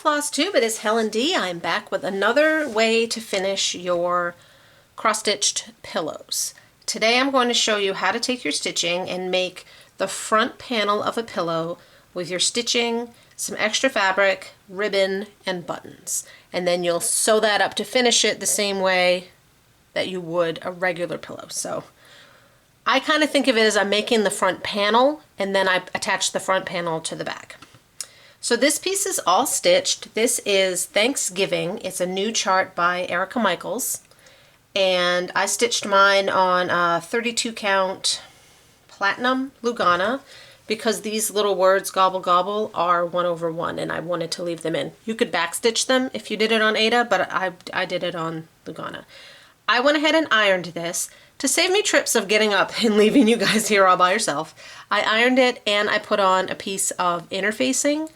Flosstube, it is Helen D. I'm back with another way to finish your cross-stitched pillows. Today I'm going to show you how to take your stitching and make the front panel of a pillow with your stitching, some extra fabric, ribbon, and buttons. And then you'll sew that up to finish it the same way that you would a regular pillow. So I kind of think of it as I'm making the front panel and then I attach the front panel to the back. So this piece is all stitched. This is Thanksgiving. It's a new chart by Erica Michaels. And I stitched mine on a 32 count platinum Lugana because these little words gobble gobble are 1/1 and I wanted to leave them in. You could backstitch them if you did it on Ada, but I did it on Lugana. I went ahead and ironed this to save me trips of getting up and leaving you guys here all by yourself. I ironed it and I put on a piece of interfacing.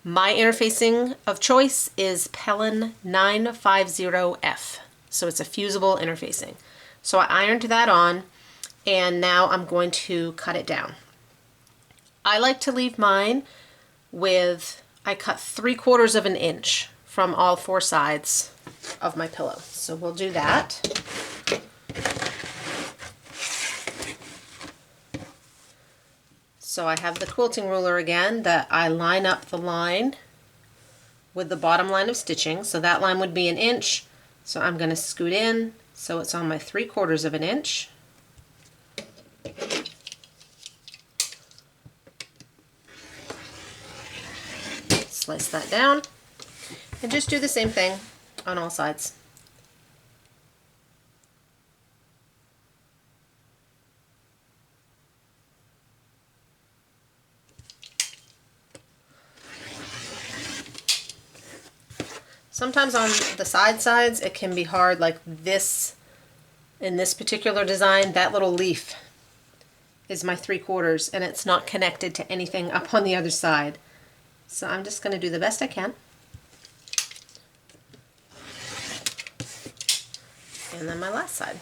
My interfacing of choice is Pellon 950F. So it's a fusible interfacing. So I ironed that on and now I'm going to cut it down. I like to leave mine with, I cut 3/4 of an inch from all four sides of my pillow. So we'll do that. So I have the quilting ruler again that I line up the line with the bottom line of stitching. So that line would be an inch. So I'm going to scoot in so it's on my 3/4 of an inch. Slice that down and just do the same thing on all sides. Sometimes on the sides it can be hard, like this, in this particular design, that little leaf is my 3/4 and it's not connected to anything up on the other side. So I'm just going to do the best I can. And then my last side.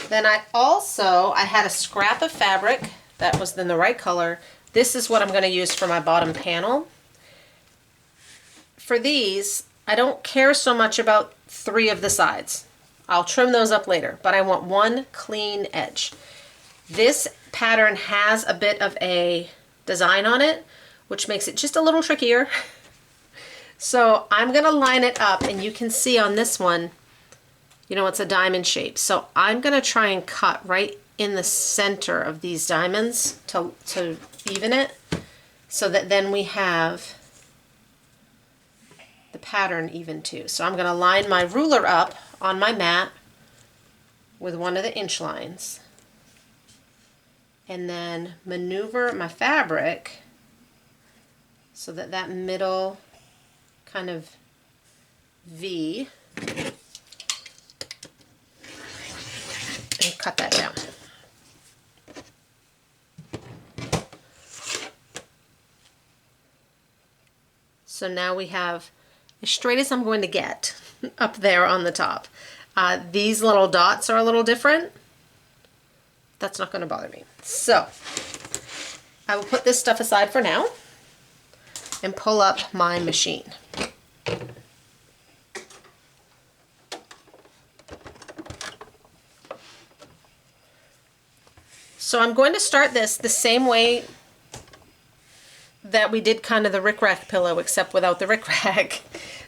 Then I had a scrap of fabric that was in the right color. This is what I'm going to use for my bottom panel. For these, I don't care so much about 3 of the sides. I'll trim those up later, but I want one clean edge. This pattern has a bit of a design on it, which makes it just a little trickier. So I'm going to line it up, and you can see on this one, you know, it's a diamond shape. So I'm going to try and cut right in the center of these diamonds to even it so that then we have the pattern even too. So I'm going to line my ruler up on my mat with one of the inch lines and then maneuver my fabric so that that middle kind of V, and cut that down. So now we have as straight as I'm going to get up there on the top. These little dots are a little different. That's not going to bother me. So I will put this stuff aside for now and pull up my machine. So I'm going to start this the same way that we did kind of the rickrack pillow, except without the rickrack.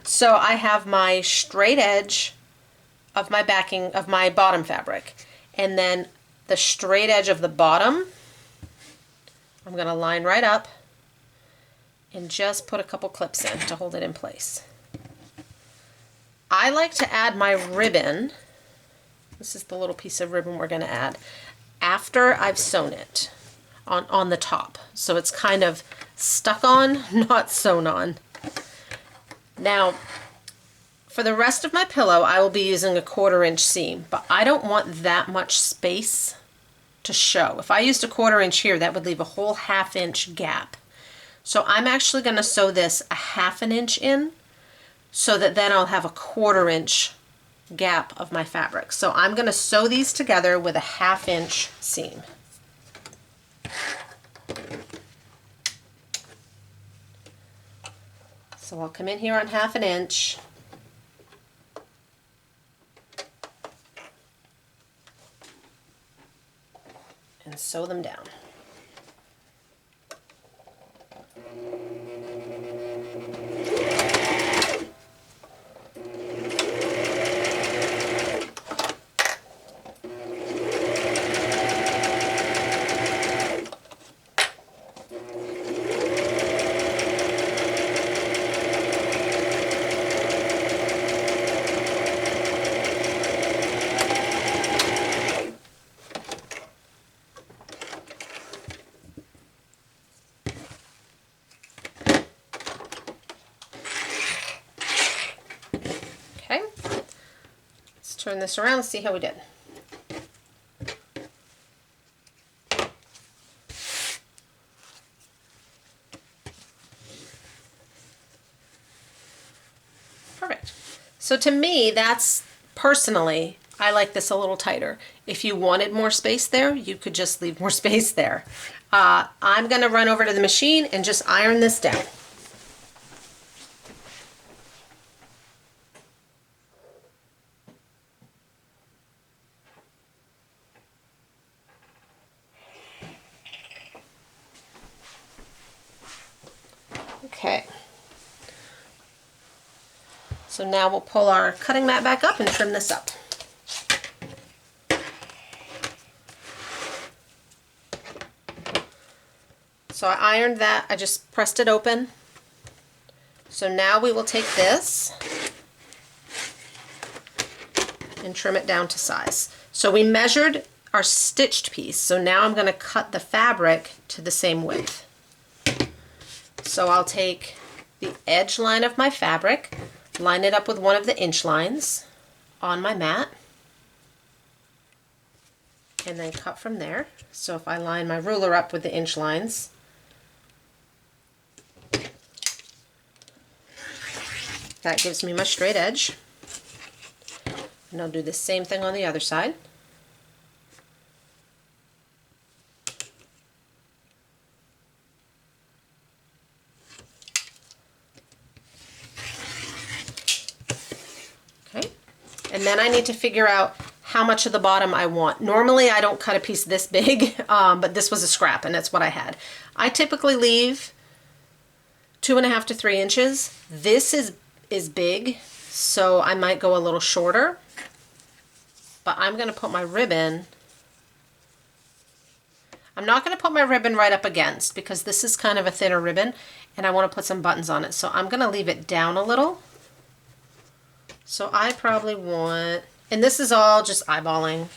So I have my straight edge of my backing of my bottom fabric, and then the straight edge of the bottom I'm going to line right up and just put a couple clips in to hold it in place. I like to add my ribbon. This is the little piece of ribbon we're going to add after I've sewn it on the top. So it's kind of stuck on, not sewn on. Now, for the rest of my pillow, I will be using a 1/4 inch seam, but I don't want that much space to show. If I used a 1/4 inch here, that would leave a whole 1/2 inch gap. So I'm actually going to sew this a 1/2 inch in so that then I'll have a 1/4 inch gap of my fabric. So I'm going to sew these together with a 1/2 inch seam. So I'll come in here on 1/2 inch. And sew them down. Okay, let's turn this around and see how we did. Perfect. So to me, that's personally, I like this a little tighter. If you wanted more space there, you could just leave more space there. I'm going to run over to the machine and just iron this down. Okay. So now we'll pull our cutting mat back up and trim this up. So I ironed that, I just pressed it open. So now we will take this and trim it down to size. So we measured our stitched piece, so now I'm going to cut the fabric to the same width. So I'll take the edge line of my fabric, line it up with one of the inch lines on my mat, and then cut from there. So if I line my ruler up with the inch lines, that gives me my straight edge. And I'll do the same thing on the other side. Okay, and then I need to figure out how much of the bottom I want. Normally I don't cut a piece this big, but this was a scrap and that's what I had. I typically leave 2.5 to 3 inches. This is big, so I might go a little shorter, but I'm going to put my ribbon, I'm not going to put my ribbon right up against because this is kind of a thinner ribbon and I want to put some buttons on it, so I'm going to leave it down a little. So I probably want, and this is all just eyeballing,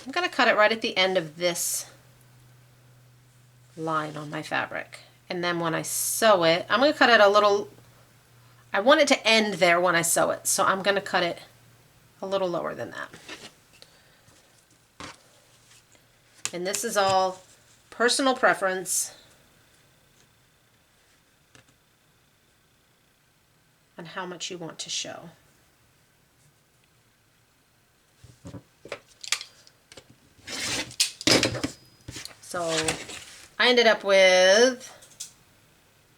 I'm going to cut it right at the end of this line on my fabric. And then when I sew it, I'm going to cut it a little, I want it to end there when I sew it, so I'm going to cut it a little lower than that. And this is all personal preference on how much you want to show. So I ended up with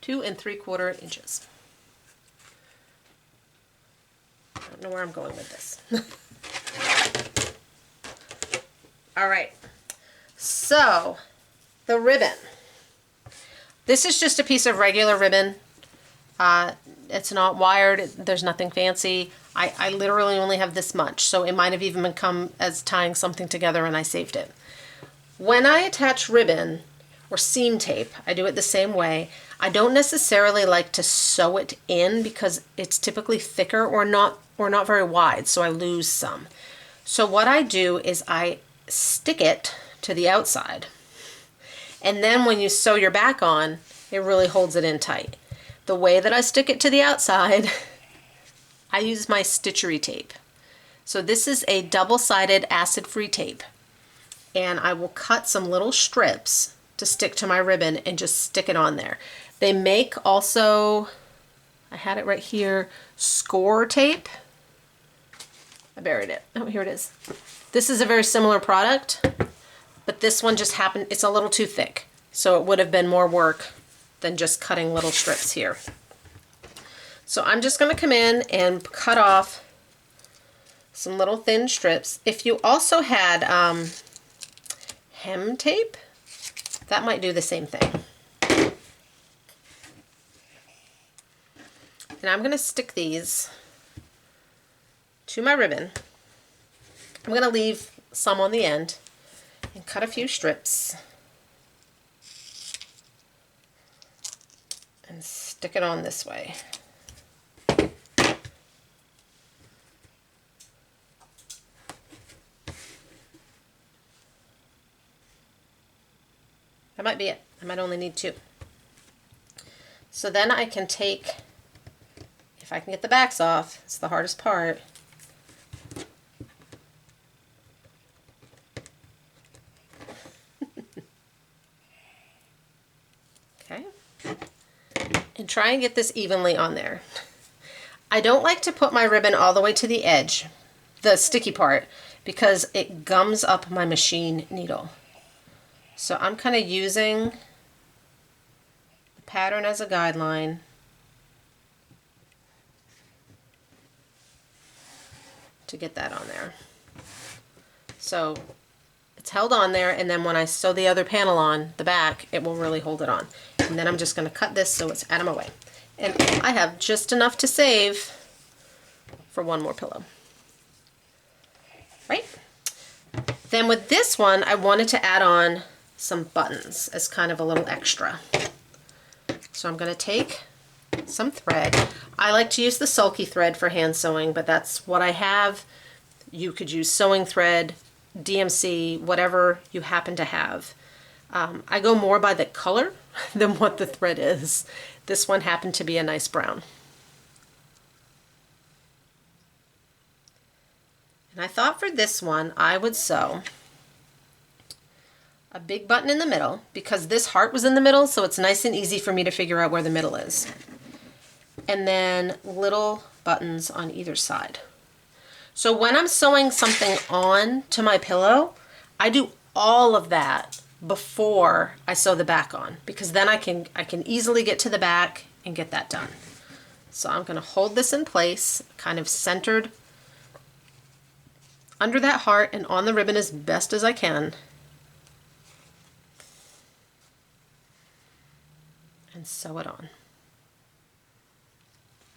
2 3/4 inches. I don't know where I'm going with this. All right, so the ribbon. This is just a piece of regular ribbon. It's not wired, there's nothing fancy. I literally only have this much, so it might have even come as tying something together and I saved it. When I attach ribbon or seam tape, I do it the same way. I don't necessarily like to sew it in because it's typically thicker or not very wide, so I lose some. So what I do is I stick it to the outside, and then when you sew your back on, it really holds it in tight. The way that I stick it to the outside, I use my Stitchery tape. So this is a double-sided acid-free tape, and I will cut some little strips to stick to my ribbon and just stick it on there. They make also I had it right here, score tape. I buried it. Oh, here it is. This is a very similar product, but this one just happened, it's a little too thick. So it would have been more work than just cutting little strips here. So I'm just going to come in and cut off some little thin strips. If you also had hem tape, that might do the same thing. And I'm going to stick these to my ribbon. I'm going to leave some on the end and cut a few strips and stick it on this way. That might be it. I might only need 2. So then I can take, if I can get the backs off, it's the hardest part. Okay. And try and get this evenly on there. I don't like to put my ribbon all the way to the edge, the sticky part, because it gums up my machine needle. So I'm kind of using the pattern as a guideline to get that on there. So it's held on there, and then when I sew the other panel on the back, it will really hold it on. And then I'm just going to cut this so it's out of my way. And I have just enough to save for one more pillow. Right? Then with this one, I wanted to add on some buttons as kind of a little extra. So I'm going to take some thread. I like to use the sulky thread for hand sewing, but that's what I have. You could use sewing thread, DMC, whatever you happen to have. I go more by the color than what the thread is. This one happened to be a nice brown. And I thought for this one I would sew a big button in the middle, because this heart was in the middle, so it's nice and easy for me to figure out where the middle is. And then little buttons on either side. So when I'm sewing something on to my pillow, I do all of that before I sew the back on, because then I can easily get to the back and get that done. So I'm going to hold this in place, kind of centered under that heart and on the ribbon as best as I can. And sew it on.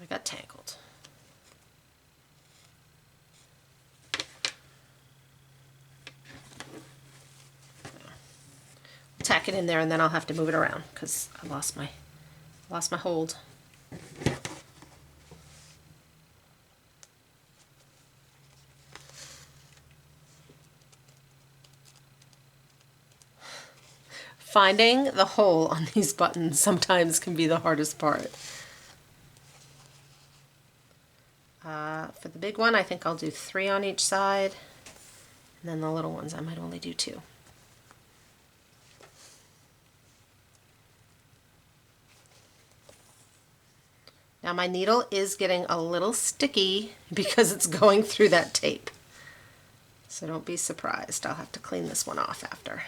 I got tangled. Tack it in there, and then I'll have to move it around because I lost my hold. Finding the hole on these buttons sometimes can be the hardest part. For the big one, I think I'll do 3 on each side, and then the little ones I might only do 2. Now my needle is getting a little sticky because it's going through that tape. So don't be surprised. I'll have to clean this one off after.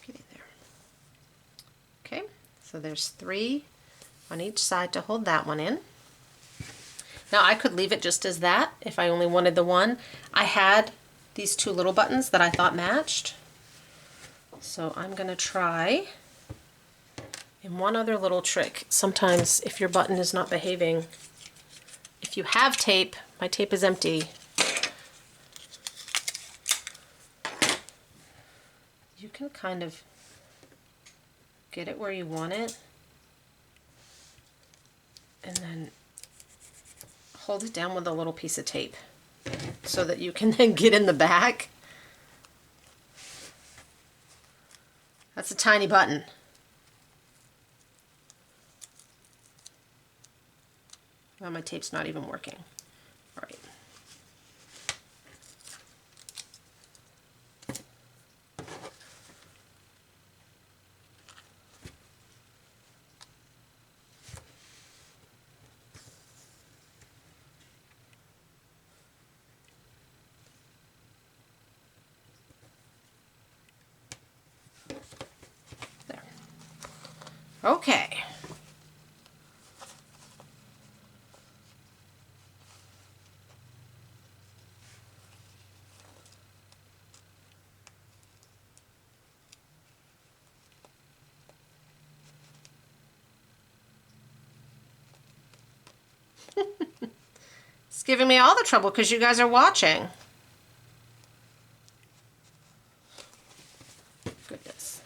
Get in there. Okay, so there's 3 on each side to hold that one in. Now I could leave it just as that if I only wanted the one. I had these 2 little buttons that I thought matched. So I'm going to try, and one other little trick. Sometimes if your button is not behaving, if you have tape, my tape is empty, you can kind of get it where you want it and then hold it down with a little piece of tape so that you can then get in the back. That's a tiny button. Well, my tape's not even working. All right. Okay. It's giving me all the trouble because you guys are watching. Goodness.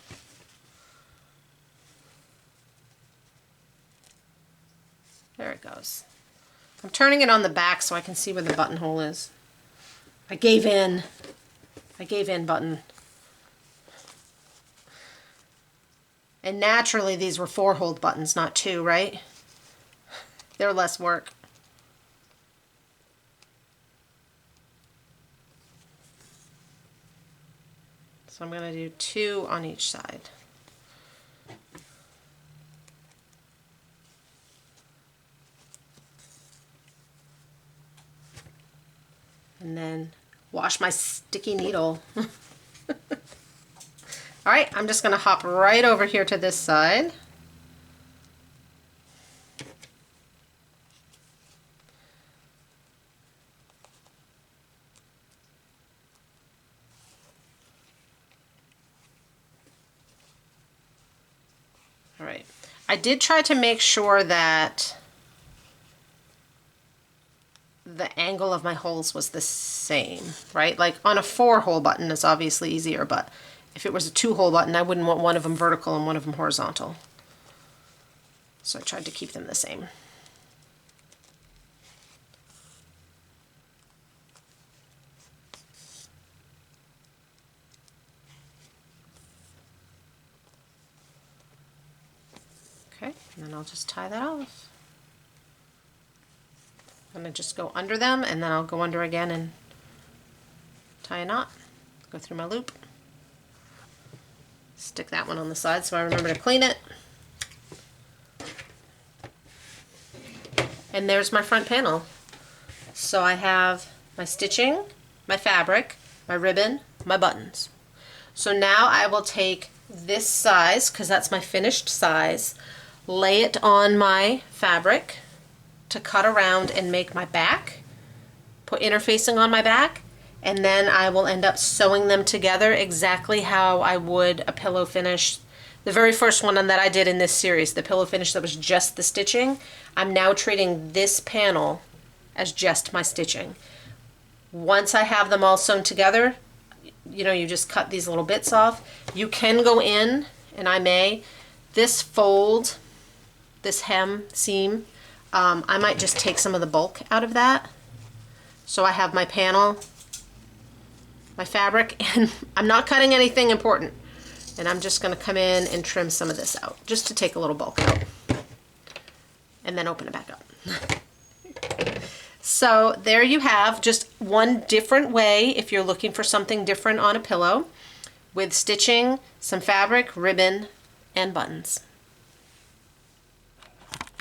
There it goes. I'm turning it on the back so I can see where the buttonhole is. I gave in. I gave in, button. And naturally these were 4-hole buttons, not 2, right? They're less work. So I'm going to do 2 on each side. And then wash my sticky needle. All right, I'm just going to hop right over here to this side. All right, I did try to make sure that the angle of my holes was the same, right? Like on a 4-hole button, it's obviously easier, but if it was a 2-hole button, I wouldn't want one of them vertical and one of them horizontal. So I tried to keep them the same. Okay, and then I'll just tie that off. I'm going to just go under them, and then I'll go under again and tie a knot. Go through my loop. Stick that one on the side so I remember to clean it. And there's my front panel. So I have my stitching, my fabric, my ribbon, my buttons. So now I will take this size, because that's my finished size, lay it on my fabric to cut around and make my back, put interfacing on my back, and then I will end up sewing them together exactly how I would a pillow finish. The very first one that I did in this series, the pillow finish that was just the stitching, I'm now treating this panel as just my stitching. Once I have them all sewn together, you know, you just cut these little bits off. You can go in, and I may, this fold, this hem seam, I might just take some of the bulk out of that. So I have my panel, my fabric, and I'm not cutting anything important. And I'm just going to come in and trim some of this out, just to take a little bulk out. And then open it back up. So there you have just one different way if you're looking for something different on a pillow, with stitching, some fabric, ribbon, and buttons.